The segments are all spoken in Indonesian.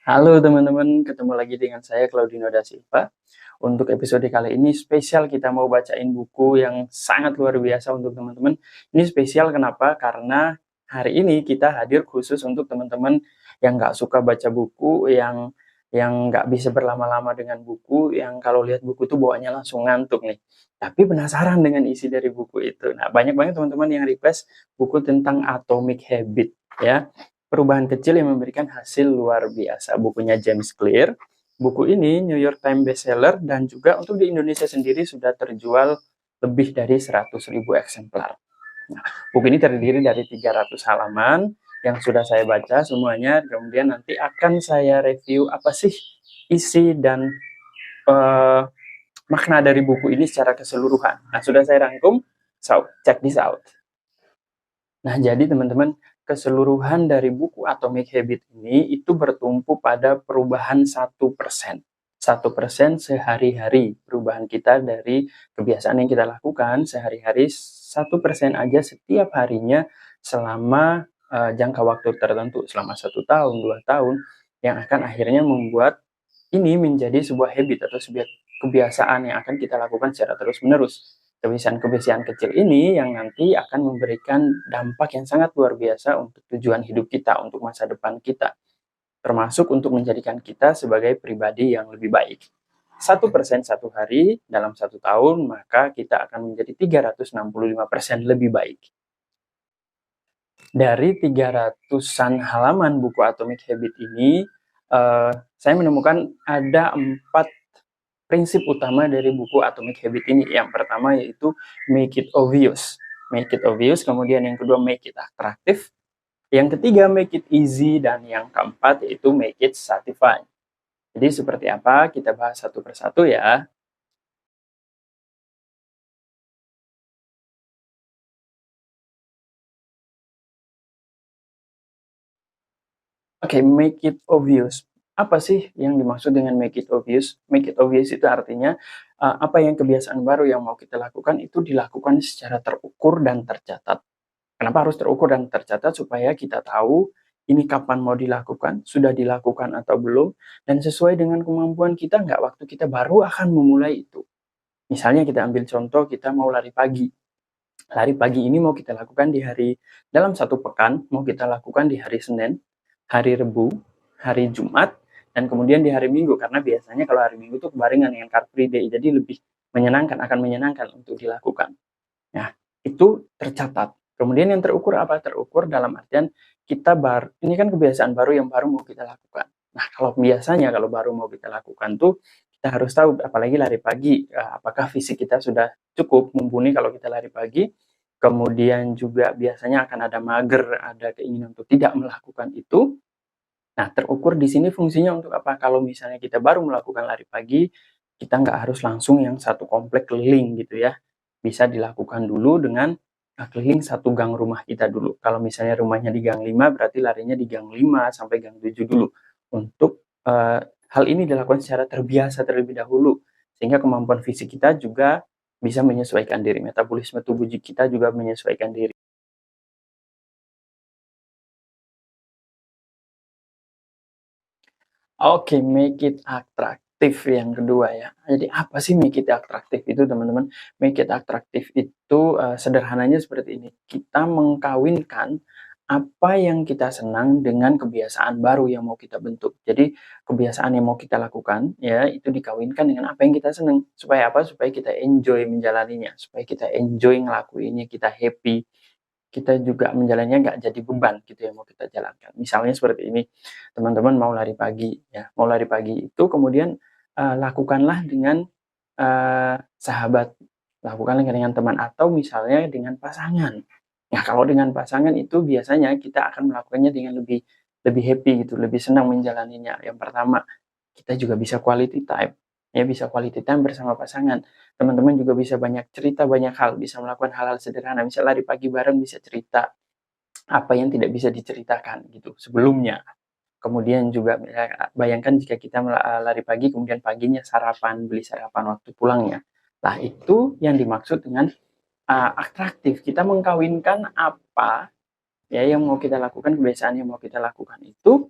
Halo teman-teman, ketemu lagi dengan saya Claudino da Silva. Untuk episode kali ini spesial kita mau bacain buku yang sangat luar biasa untuk teman-teman. Ini spesial kenapa? Karena hari ini kita hadir khusus untuk teman-teman yang nggak suka baca buku, yang nggak bisa berlama-lama dengan buku, yang kalau lihat buku tuh bawaannya langsung ngantuk nih. Tapi penasaran dengan isi dari buku itu. Nah, banyak banget teman-teman yang request buku tentang Atomic Habit ya. Perubahan kecil yang memberikan hasil luar biasa. Bukunya James Clear. Buku ini New York Times bestseller dan juga untuk di Indonesia sendiri sudah terjual lebih dari 100.000 eksemplar. Nah, buku ini terdiri dari 300 halaman yang sudah saya baca semuanya. Kemudian nanti akan saya review apa sih isi dan uh, makna dari buku ini secara keseluruhan. Nah, sudah saya rangkum. So, check this out. Nah, jadi teman-teman, keseluruhan dari buku Atomic Habit ini itu bertumpu pada perubahan 1%. 1% sehari-hari. Perubahan kita dari kebiasaan yang kita lakukan sehari-hari 1% aja setiap harinya selama jangka waktu tertentu, selama 1 tahun, 2 tahun, yang akan akhirnya membuat ini menjadi sebuah habit atau sebuah kebiasaan yang akan kita lakukan secara terus-menerus. Kebiasaan-kebiasaan kecil ini yang nanti akan memberikan dampak yang sangat luar biasa untuk tujuan hidup kita, untuk masa depan kita, termasuk untuk menjadikan kita sebagai pribadi yang lebih baik. 1% satu hari dalam 1 tahun, maka kita akan menjadi 365% lebih baik. Dari 300-an halaman buku Atomic Habit ini, saya menemukan ada 4 prinsip utama dari buku Atomic Habit ini. Yang pertama yaitu make it obvious. Make it obvious, kemudian yang kedua make it attractive, yang ketiga make it easy, dan yang keempat yaitu make it satisfying. Jadi seperti apa? Kita bahas satu persatu ya. Oke, make it obvious. Apa sih yang dimaksud dengan make it obvious? Make it obvious itu artinya apa yang kebiasaan baru yang mau kita lakukan itu dilakukan secara terukur dan tercatat. Kenapa harus terukur dan tercatat? Supaya kita tahu ini kapan mau dilakukan, sudah dilakukan atau belum, dan sesuai dengan kemampuan kita nggak waktu kita baru akan memulai itu. Misalnya kita ambil contoh, kita mau lari pagi. Lari pagi ini mau kita lakukan dalam 1 pekan, mau kita lakukan di hari Senin, hari Rabu, hari Jumat, dan kemudian di hari Minggu. Karena biasanya kalau hari Minggu itu barengan dengan Car Free Day, jadi lebih menyenangkan, akan menyenangkan untuk dilakukan. Nah, itu tercatat. Kemudian yang terukur apa? Terukur dalam artian ini kan kebiasaan baru yang baru mau kita lakukan. Nah, kalau biasanya kalau baru mau kita lakukan tuh kita harus tahu, apalagi lari pagi, apakah fisik kita sudah cukup mumpuni kalau kita lari pagi. Kemudian juga biasanya akan ada mager, ada keinginan untuk tidak melakukan itu. Nah, terukur di sini fungsinya untuk apa? Kalau misalnya kita baru melakukan lari pagi, kita nggak harus langsung yang satu komplek keliling gitu ya. Bisa dilakukan dulu dengan keliling satu gang rumah kita dulu. Kalau misalnya rumahnya di gang 5, berarti larinya di gang 5 sampai gang 7 dulu. Untuk hal ini dilakukan secara terbiasa terlebih dahulu. Sehingga kemampuan fisik kita juga bisa menyesuaikan diri. Metabolisme tubuh kita juga menyesuaikan diri. Oke, make it atraktif yang kedua ya. Jadi apa sih make it atraktif itu teman-teman? Make it atraktif itu sederhananya seperti ini. Kita mengkawinkan apa yang kita senang dengan kebiasaan baru yang mau kita bentuk. Jadi kebiasaan yang mau kita lakukan ya itu dikawinkan dengan apa yang kita senang. Supaya apa? Supaya kita enjoy menjalaninya. Supaya kita enjoy ngelakuinnya, kita happy, kita juga menjalannya nggak jadi beban gitu yang mau kita jalankan. Misalnya seperti ini, teman-teman mau lari pagi ya, mau lari pagi itu kemudian lakukanlah dengan sahabat, lakukanlah dengan teman atau misalnya dengan pasangan. Nah, kalau dengan pasangan itu biasanya kita akan melakukannya dengan lebih lebih happy gitu, lebih senang menjalaninya. Yang pertama, kita juga bisa quality time. Ya, bisa quality time bersama pasangan. Teman-teman juga bisa banyak cerita, banyak hal, bisa melakukan hal-hal sederhana. Misal lari pagi bareng bisa cerita apa yang tidak bisa diceritakan gitu sebelumnya. Kemudian juga bayangkan jika kita lari pagi, kemudian paginya sarapan, beli sarapan waktu pulangnya. Nah, itu yang dimaksud dengan atraktif. Kita mengkawinkan apa ya yang mau kita lakukan, kebiasaan yang mau kita lakukan itu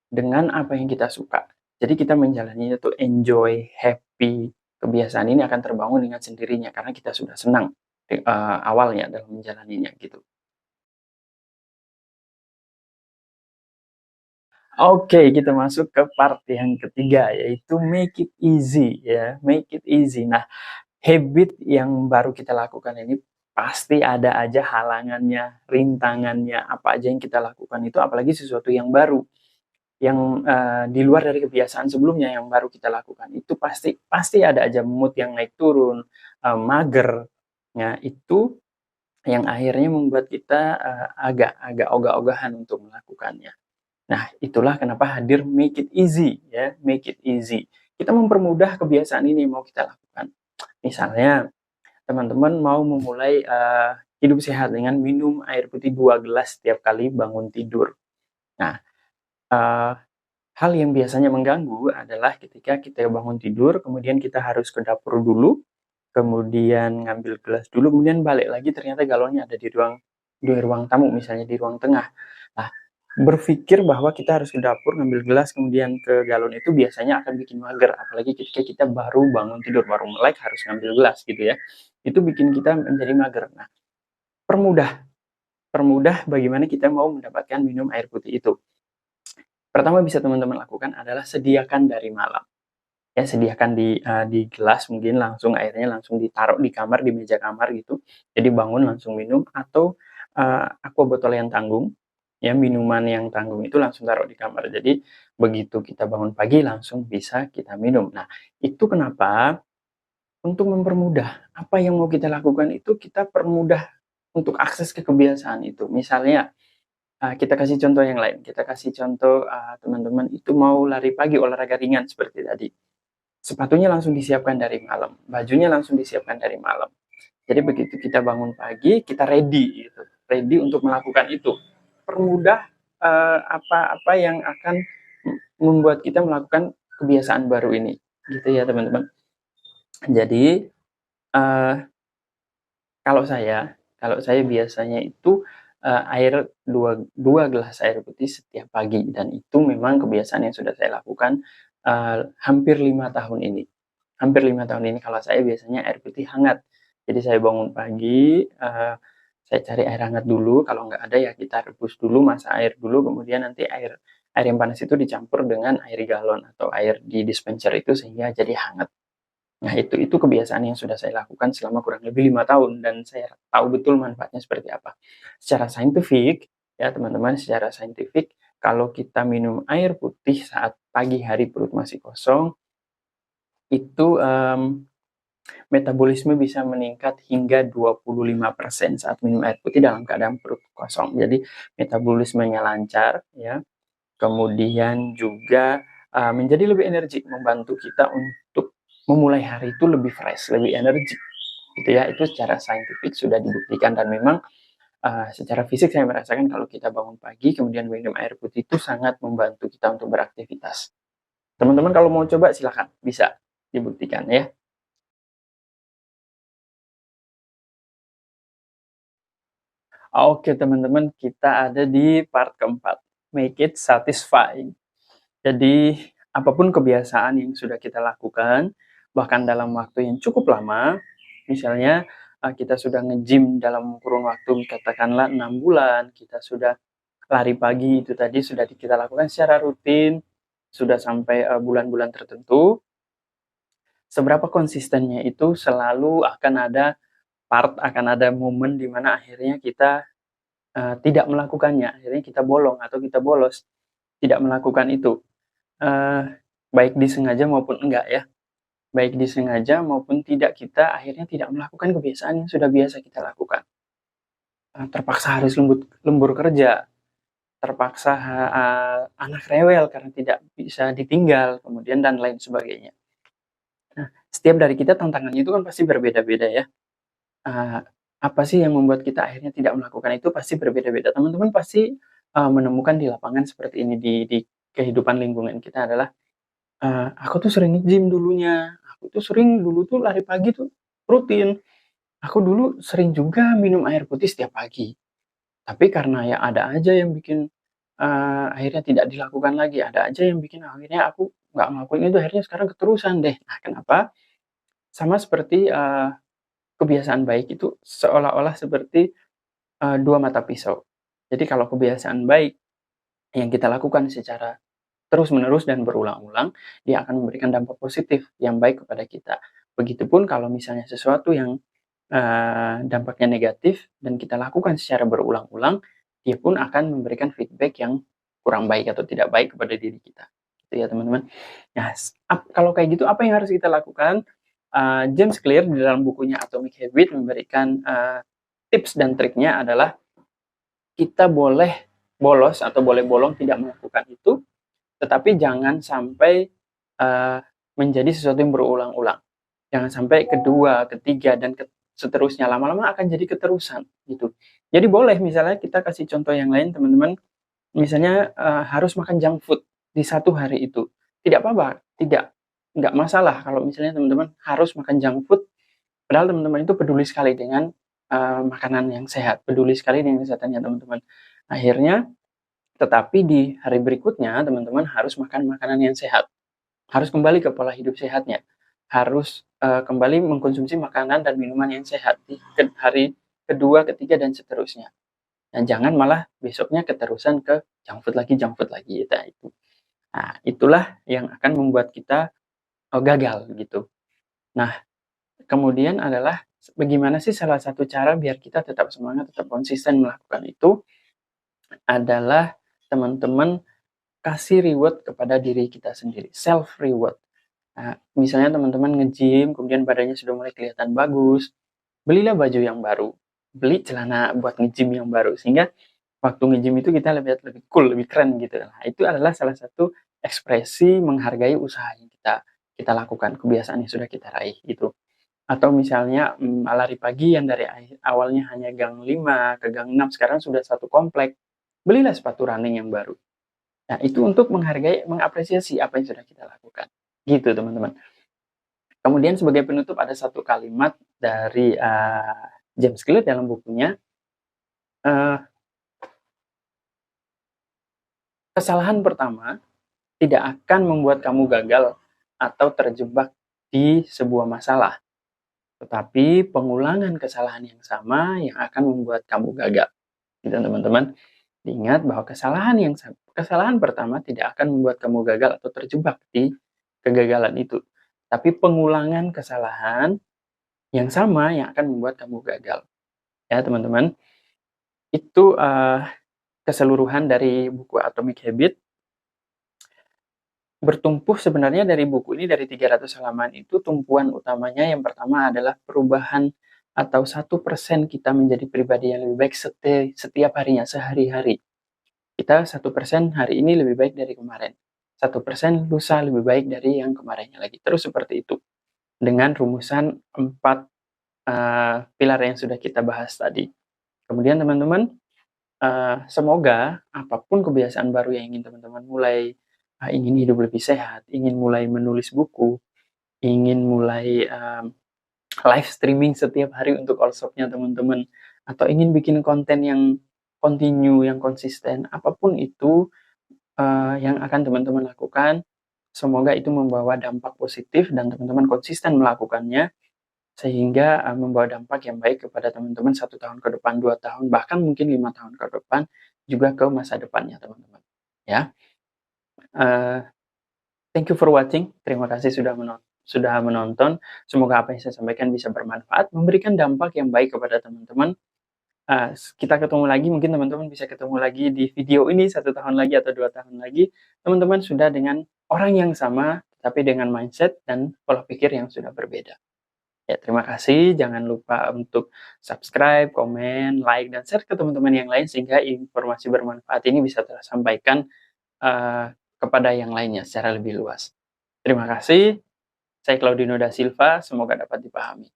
dengan apa yang kita suka. Jadi kita menjalaninya tuh enjoy, happy. Kebiasaan ini akan terbangun dengan sendirinya karena kita sudah senang awalnya dalam menjalaninya gitu. Oke, kita masuk ke part yang ketiga yaitu make it easy ya, make it easy. Nah, habit yang baru kita lakukan ini pasti ada aja halangannya, rintangannya, apa aja yang kita lakukan itu apalagi sesuatu yang baru, yang, di luar dari kebiasaan sebelumnya yang baru kita lakukan itu pasti pasti ada aja mood yang naik turun, mager. Nah, itu yang akhirnya membuat kita, agak agak ogah-ogahan untuk melakukannya. Nah, itulah kenapa hadir make it easy ya, make it easy. Kita mempermudah kebiasaan ini yang mau kita lakukan. Misalnya, teman-teman mau memulai, hidup sehat dengan minum air putih 2 gelas setiap kali bangun tidur. Nah, eee, hal yang biasanya mengganggu adalah ketika kita bangun tidur, kemudian kita harus ke dapur dulu, kemudian ngambil gelas dulu, kemudian balik lagi ternyata galonnya ada di ruang tamu, misalnya di ruang tengah. Nah, berpikir bahwa kita harus ke dapur ngambil gelas kemudian ke galon itu biasanya akan bikin mager, apalagi ketika kita baru bangun tidur, baru melek harus ngambil gelas gitu ya. Itu bikin kita menjadi mager. Nah, permudah permudah bagaimana kita mau mendapatkan minum air putih itu. Pertama bisa teman-teman lakukan adalah sediakan dari malam. Ya sediakan di gelas mungkin langsung airnya langsung ditaruh di kamar, di meja kamar gitu. Jadi bangun langsung minum atau, aqua botol yang tanggung, ya minuman yang tanggung itu langsung taruh di kamar. Jadi begitu kita bangun pagi langsung bisa kita minum. Nah, itu kenapa untuk mempermudah apa yang mau kita lakukan itu kita permudah untuk akses ke kebiasaan itu. Misalnya, kita kasih contoh yang lain, kita kasih contoh, teman-teman itu mau lari pagi, olahraga ringan seperti tadi. Sepatunya langsung disiapkan dari malam, bajunya langsung disiapkan dari malam. Jadi begitu kita bangun pagi, kita ready gitu, ready untuk melakukan itu. Permudah, apa-apa yang akan membuat kita melakukan kebiasaan baru ini, gitu ya teman-teman. Jadi, eee, kalau saya biasanya itu, air dua gelas air putih setiap pagi dan itu memang kebiasaan yang sudah saya lakukan, hampir 5 tahun ini. Hampir 5 tahun ini kalau saya biasanya air putih hangat. Jadi saya bangun pagi, saya cari air hangat dulu, kalau nggak ada ya kita rebus dulu, masak air dulu, kemudian nanti air air yang panas itu dicampur dengan air galon atau air di dispenser itu sehingga jadi hangat. Nah itu kebiasaan yang sudah saya lakukan selama kurang lebih 5 tahun dan saya tahu betul manfaatnya seperti apa. Secara saintifik, ya teman-teman, secara saintifik kalau kita minum air putih saat pagi hari perut masih kosong, itu, metabolisme bisa meningkat hingga 25% saat minum air putih dalam keadaan perut kosong. Jadi metabolismenya lancar ya, kemudian juga, menjadi lebih energik, membantu kita untuk memulai hari itu lebih fresh, lebih energik gitu ya. Itu secara saintifik sudah dibuktikan dan memang, secara fisik saya merasakan kalau kita bangun pagi kemudian minum air putih itu sangat membantu kita untuk beraktivitas. Teman-teman kalau mau coba silakan, bisa dibuktikan ya. Oke teman-teman, kita ada di part keempat, make it satisfying. Jadi, apapun kebiasaan yang sudah kita lakukan, bahkan dalam waktu yang cukup lama, misalnya, kita sudah nge-gym dalam kurun waktu katakanlah 6 bulan, kita sudah lari pagi itu tadi sudah kita lakukan secara rutin, sudah sampai, bulan-bulan tertentu, seberapa konsistennya itu selalu akan ada momen di mana akhirnya kita tidak melakukannya, akhirnya kita bolong atau kita bolos, tidak melakukan itu, eee, baik disengaja maupun enggak ya, baik disengaja maupun tidak, kita akhirnya tidak melakukan kebiasaan yang sudah biasa kita lakukan. Terpaksa harus lembur kerja, terpaksa anak rewel karena tidak bisa ditinggal, kemudian dan lain sebagainya. Nah, setiap dari kita tantangannya itu kan pasti berbeda-beda ya, eee, apa sih yang membuat kita akhirnya tidak melakukan itu pasti berbeda-beda. Teman-teman pasti, menemukan di lapangan seperti ini di kehidupan lingkungan kita adalah, "Aku tuh sering nge-gym dulunya, aku tuh sering dulu tuh lari pagi tuh rutin, aku dulu sering juga minum air putih setiap pagi." Tapi karena ya ada aja yang bikin, akhirnya tidak dilakukan lagi. Ada aja yang bikin akhirnya aku nggak ngelakuin itu, akhirnya sekarang keterusan deh. Nah, kenapa? Sama seperti, kebiasaan baik itu seolah-olah seperti, 2 mata pisau. Jadi kalau kebiasaan baik yang kita lakukan secara terus-menerus dan berulang-ulang, dia akan memberikan dampak positif yang baik kepada kita. Begitupun kalau misalnya sesuatu yang, dampaknya negatif dan kita lakukan secara berulang-ulang, dia pun akan memberikan feedback yang kurang baik atau tidak baik kepada diri kita, gitu ya teman-teman. Nah, kalau kayak gitu apa yang harus kita lakukan? James Clear di dalam bukunya Atomic Habits memberikan, tips dan triknya adalah kita boleh bolos atau boleh bolong tidak melakukan itu, tetapi jangan sampai, menjadi sesuatu yang berulang-ulang. Jangan sampai kedua, ketiga, dan seterusnya, lama-lama akan jadi keterusan, gitu. Jadi boleh misalnya kita kasih contoh yang lain teman-teman, misalnya, harus makan junk food di satu hari itu. Tidak apa-apa, nggak masalah kalau misalnya teman-teman harus makan junk food, padahal teman-teman itu peduli sekali dengan, makanan yang sehat, peduli sekali dengan kesehatannya teman-teman. Akhirnya tetapi di hari berikutnya teman-teman harus makan makanan yang sehat, harus kembali ke pola hidup sehatnya, harus, kembali mengkonsumsi makanan dan minuman yang sehat di hari kedua, ketiga, dan seterusnya. Dan jangan malah besoknya keterusan ke junk food lagi, nah itu. Nah, itulah yang akan membuat kita, gagal gitu. Nah, kemudian adalah bagaimana sih salah satu cara biar kita tetap semangat, tetap konsisten melakukan itu, adalah teman-teman kasih reward kepada diri kita sendiri, self reward. Nah, misalnya teman-teman nge-gym, kemudian badannya sudah mulai kelihatan bagus, belilah baju yang baru, beli celana buat nge-gym yang baru, sehingga waktu nge-gym itu kita lebih cool, lebih keren gitu. Nah, itu adalah salah satu ekspresi menghargai usaha yang kita lakukan, kebiasaan yang sudah kita raih gitu. Atau misalnya, lari pagi yang dari awalnya hanya gang 5 ke gang 6 sekarang sudah satu komplek, belilah sepatu running yang baru. Nah, itu untuk menghargai, mengapresiasi apa yang sudah kita lakukan. Gitu, teman-teman. Kemudian sebagai penutup ada satu kalimat dari, James Clear dalam bukunya, kesalahan pertama tidak akan membuat kamu gagal atau terjebak di sebuah masalah, tetapi pengulangan kesalahan yang sama yang akan membuat kamu gagal. Gitu, teman-teman. Ingat bahwa kesalahan pertama tidak akan membuat kamu gagal atau terjebak di kegagalan itu. Tapi pengulangan kesalahan yang sama yang akan membuat kamu gagal. Ya, teman-teman. Itu, keseluruhan dari buku Atomic Habits. Bertumpu sebenarnya dari buku ini, dari 300 halaman itu, tumpuan utamanya yang pertama adalah perubahan atau 1% kita menjadi pribadi yang lebih baik setiap harinya, sehari-hari. Kita 1% hari ini lebih baik dari kemarin. 1% lusa lebih baik dari yang kemarinnya lagi. Terus seperti itu. Dengan rumusan 4 pilar yang sudah kita bahas tadi. Kemudian teman-teman, semoga apapun kebiasaan baru yang ingin teman-teman mulai, ingin hidup lebih sehat, ingin mulai menulis buku, ingin mulai, live streaming setiap hari untuk all shop-nya teman-teman, atau ingin bikin konten yang continue, yang konsisten, apapun itu, yang akan teman-teman lakukan, semoga itu membawa dampak positif dan teman-teman konsisten melakukannya, sehingga, membawa dampak yang baik kepada teman-teman 1 tahun ke depan, 2 tahun, bahkan mungkin 5 tahun ke depan, juga ke masa depannya teman-teman, ya. Thank you for watching, terima kasih sudah menonton, semoga apa yang saya sampaikan bisa bermanfaat, memberikan dampak yang baik kepada teman-teman. Kita ketemu lagi, mungkin teman-teman bisa ketemu lagi di video ini 1 tahun lagi atau 2 tahun lagi, teman-teman sudah dengan orang yang sama, tapi dengan mindset dan pola pikir yang sudah berbeda. Ya, terima kasih, jangan lupa untuk subscribe, komen, like, dan share ke teman-teman yang lain sehingga informasi bermanfaat ini bisa tersampaikan, kepada yang lainnya secara lebih luas. Terima kasih, saya Claudino da Silva, semoga dapat dipahami.